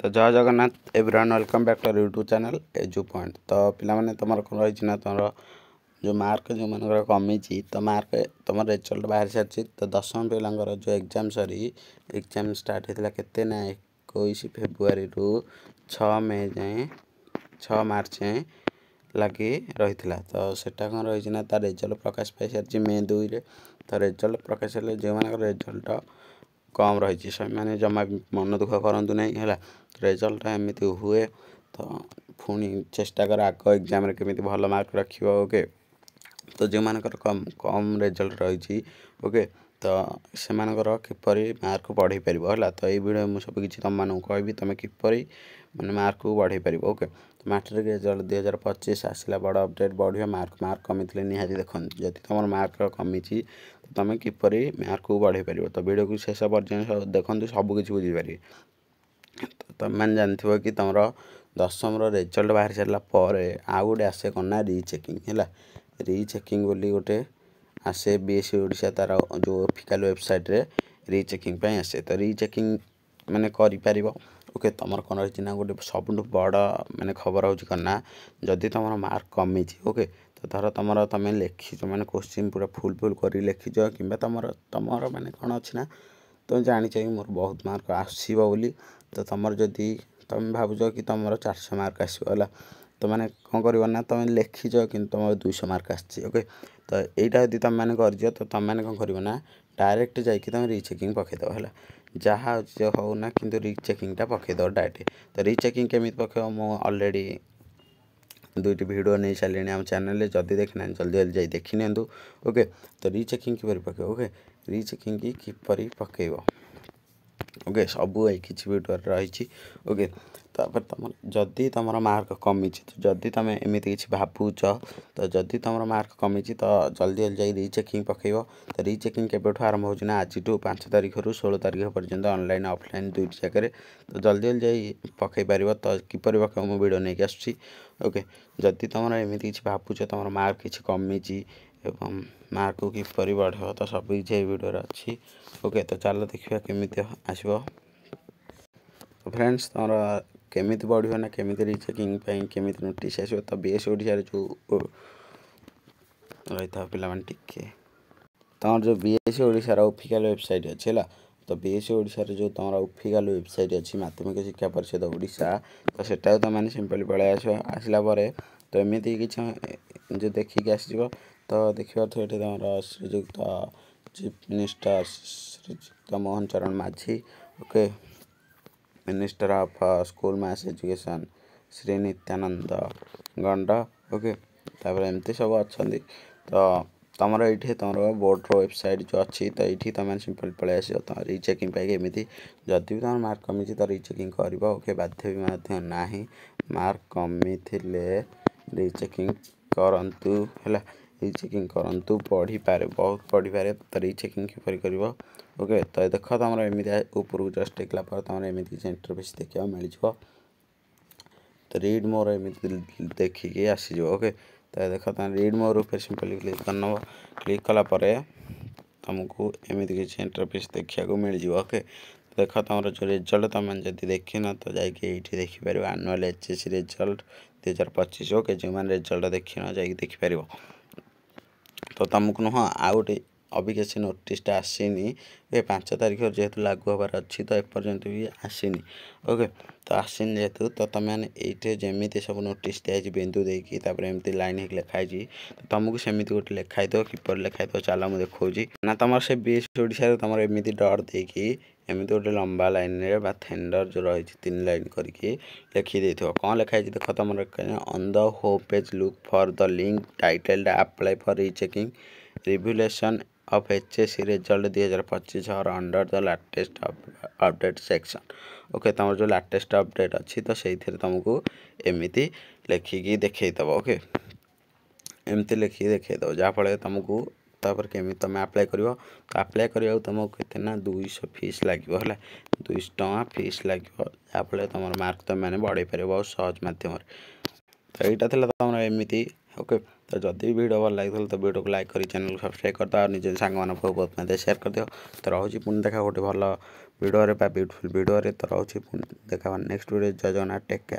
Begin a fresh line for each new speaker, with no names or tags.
तो जय Jagannath everyone welcome back to YouTube channel Edu Point. तो पिला तुम कौन रही ना तुम जो मार्क जो मान कमी तो मार्क तुम रिजल्ट बाहर सारी तो दशम पिलांर जो एग्जाम सरी एग्जाम स्टार्ट होता केते ना 21 फेब्रुआरी रु 6 मे जाए 6 मार्च जाए लगी रही तो सेटा कौन रही ना तार रिजल्ट प्रकाश पाई सारी मे 2 रे। तो रिजल्ट प्रकाश हेल्ले जो मान रिजल्ट कम रही से मैंने जमा मन दुख करूँ ना है रिजल्ट एमती हुए तो पुणी चेष्टा कर आग एग्जाम केमी भल मार्क रखिए। ओके तो जो मानकर कम कम रिजल्ट रही ओके तो से किपर मार्क बढ़े पार है। तो ये वीडियो मुझे सब किसी तुम मानक कहि तुम किपर माने मार्क को बढ़े पार। ओके तो मैट्रिक रिजल्ट 2025 आसला बड़ अपडेट बढ़िया मार्क मार्क कमी निहाती देख जदि तुम मार्क कमी तो तुम किपर मार्क को बढ़े पार। तो वीडियो को शेष पर्यटन देखते सबकि बुझीपारे। तो तुम मैंने जानव कि तुम दशम रिजल्ट बाहर सारापर आउ गोटे आसे कौन ना रिचेकिंग है रिचेकिंग बोली गोटे आसे बीएससी ओडिशा तार जो ऑफिशियल वेबसाइट रे रिचेकिंग पे आसे। तो रिचेकिंग माने करि परिबो। ओके तुम कौन रही ना गोटे सब बड़ माने खबर हो ना जदि तुम मार्क कमी ओके तो धर तुम लिखीच मैंने क्वेश्चन पूरा फुल फुल कर लिखीच कि तुम माने कौन अच्छी ना तुम जाच मोर बहुत मार्क आसो बोली तो तुम जदि तुम भावुच कि तुम 400 मार्क आसोला तो मैंने कौन करना तुम लिखीच कि तुम 200 मार्क आसी। ओके तो यहाँ यदि तुम मैंने कर तो तुम मैंने कौन कर डायरेक्ट जाकि तुम रिचेकिंग पकईदेव है जहाँ जो हो ना कि रिचेकिंगटा पकईदेव डायरेक्ट। तो रिचेकिंग केमी पकड़ मुझे अलरेडी 2टी वीडियो नहीं सारे आम चैनल जदि देखना जल्दी जल्दी जाई देखी नियंतु। ओके तो रिचेकिंग किपर पकड़ ओके रिचेकिंग किपर पकईब ओके सबू किसी वीडियो रही। ओके तापर तुम जदि तुम मार्क कमी तो जदि तुम एमती किसी भावुच तो जदि तुम मार्क कमी तो जल्दी जल्दी जाए रिचेकिंग पकईब। तो रिचेकिंग केबेठू आरंभ होना आज 5 तारिख रु 16 तारिख पर्यंत ऑनलाइन ऑफलाइन 2टी जगह तो जल्दी जल्दी जाए पकई पार। तो किपर पकड़ मुझे वीडियो नहीं आसूँ। ओके जदि तुम एमती किसी भावुच तुम मार्क किसी कमी एवं मार्क को किपर बढ़ तो सब किसी वीडियो अच्छी। ओके तो चलो देखा केमी आसो। तो फ्रेंड्स तुम केमी बढ़ ना केमी रिचेकिंग केमी नोटिस आसो। तो बीएससी ओडिशा जो रही था पिला टिके तुम जो बीएससी ओडिशा ऑफिशियल वेबसाइट अच्छी है तो बीएससी ओडिशा जो तुम ऑफिशियल वेबसाइट अच्छी माध्यमिक शिक्षा परिषद ओडिशा तो सेटा तुम मैंने सिंपली पलि आसला तो एमती कि जो देखिक आसो तो देखा तो ये तुम Srijukta chief minister Srijukta Mohan Charan Majhi okay minister of school mass education Shri Nityananda Gond okay तापर एमती सब अच्छा। तो तुम ये तुम बोर्ड वेबसाइट जो अच्छी तो ये तुम सिंपल पलि आस तुम रिचेकिंग एमती जदि भी तुम मार्क कमी तो रिचेकिंग कर ओके बाध्य भी ना मार्क कमी रिचेकिंग करंतु है रिचेकिंग करंतु पढ़ी पारे बहुत पढ़ी पारे तो रिचेकिंग किपर कर। ओके तो देख तुम एमती ऊपर जस्ट टेकला तुम एमती इंटरफेस देखा मिल जाव तो रीड मोर एमती देखिकी आसीज। ओके तो देख तुम रीड मोर ऊपर सिंपली क्लिक करनब क्लिक कलापर तुमको एमती किसी इंटरफेस देखा मिल जाव। ओके देख तुम जो रिजल्ट तुम जब देखना तो जाकि देखिपर आनुआल एचएससी रिजल्ट 2025। ओके जो मैंने रिजल्ट देखना जा देखिपर तो तुमको नुह आ गए अभी किसी नोटिसटा आसीनी 5 तारिख जेहेतु लागू हबार अच्छी तो एपर्यंत भी आसीनी। ओके तो आसीनी जेहेतु तो तुम ये जमी सब नोटिस दिखाई बिंदु देकी एमती लाइन हो लिखाई तो तुमको सेमती गोटे लिखाई दो किपर लिखाई दो चलो मुझे देखा ना तुम से बीएससी ओडिशा तुम एमती डट देकी एमती गोटे लंबा लाइन रे थेंडर जो रही 3 लाइन करके लिखी कौन लिखाई देख तुम on the home page look for the link titled apply for rechecking revaluation of HSC result 2025 और under the latest update section. Okay तुम जो लाटेस्ट अपडेट अच्छी तो से तुमको एमती लिखिकी देखईदेव। ओके एमती लिखिकी देखईदेव जहाँफल तुमको तापर केमी तुम अप्लाई कर तो अप्लाई करा तुमको केते ना 200 फीस लगे है 200 टଙ୍କା फीस लगे जहाँफल तुम मार्क तुम मैंने बढ़े पार बहुत सहज मध्यम तो यहाँ तुम एमती। ओके तो जदि वीडियो भल लगी तो वीडियो को लाइक कर चैनल सब्सक्राइब करदे और निज सांग बहुत मत शेयर करदियो। तो रोचे पुणी देखा गोटे भल वीडियो ब्यूटीफुल वीडियो तो रोचे पुणी देखा नेक्स्ट वीडियो। जय जगन्नाथ टेक केयर।